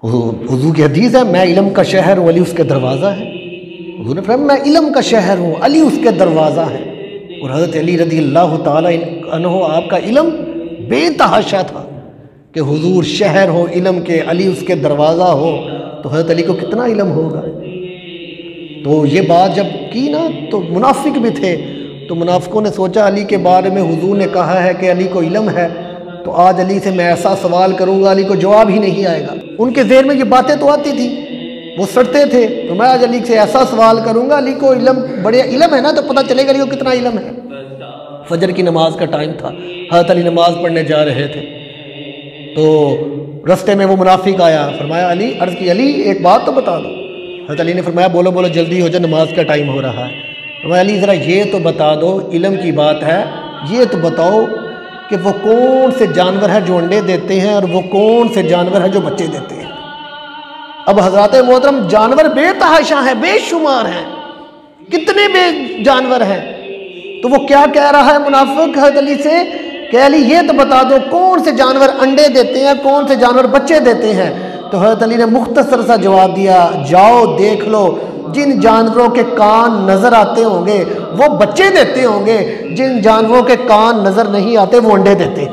حضور کی حدیث ہے میں علم کا شہر ہوں علی اس کے دروازہ ہے. حضور نے فرمایا میں علم کا شہر ہوں علی اس کے دروازہ ہے. اور حضرت علی رضی اللہ تعالیٰ عنہ آپ کا علم بے تحاشا تھا کہ حضور شہر ہو علم کے علی اس کے دروازہ ہو تو حضرت علی کو کتنا علم ہوگا. تو یہ بات جب کی نا تو منافق بھی تھے, تو منافقوں نے سوچا علی کے بارے میں حضور نے کہا ہے کہ علی کو علم ہے, تو آج علی سے میں ایسا سوال کروں گا علی کو جواب ہی نہیں آئے گا. ان کے ذہن میں یہ باتیں تو آتی تھی, وہ سڑتے تھے, تو میں آج علی سے ایسا سوال کروں گا علی کو علم بڑے علم ہے نا تو پتہ چلے گا علی کو کتنا علم ہے. فجر کی نماز کا ٹائم تھا, حضرت علی نماز پڑھنے جا رہے تھے, تو رستے میں وہ منافق آیا, فرمایا علی, عرض کی علی ایک بات تو بتا دو. حضرت علی نے فرمایا بولو بولو جلدی ہو جا نماز کا ٹائم ہو رہا ہے. فرمایا علی ذرا یہ تو بتا دو, علم کی بات ہے, یہ تو بتاؤ کہ وہ کون سے جانور ہیں جو انڈے دیتے ہیں اور وہ کون سے جانور ہیں جو بچے دیتے ہیں. اب حضرات محترم جانور بے تحاشا ہیں, بے شمار ہیں, کتنے بے جانور ہیں. تو وہ کیا کہہ رہا ہے منافق حضرت علی سے کہ علی یہ تو بتا دو کون سے جانور انڈے دیتے ہیں, کون سے جانور بچے دیتے ہیں. تو حضرت علی نے مختصر سا جواب دیا, جاؤ دیکھ لو, جن جانوروں کے کان نظر آتے ہوں گے وہ بچے دیتے ہوں گے, جن جانوروں کے کان نظر نہیں آتے وہ انڈے دیتے.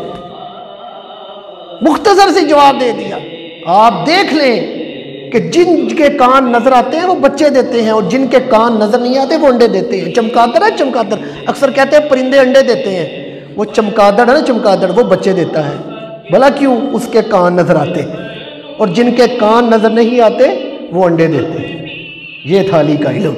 مختصر سے جواب دے دیا. آپ دیکھ لیں کہ جن کے کان نظر آتے ہیں وہ بچے دیتے ہیں اور جن کے کان نظر نہیں آتے وہ انڈے دیتے ہیں. چمگادڑ ہے چمگادڑ, اکثر کہتے ہیں پرندے انڈے دیتے ہیں, وہ چمگادڑ ہے نا چمگادڑ, وہ بچے دیتا ہے. بھلا کیوں؟ اس کے کان نظر آتے ہیں, اور جن کے کان نظر نہیں آتے وہ انڈے دیتے ہیں. یہ تھا علی کا علم.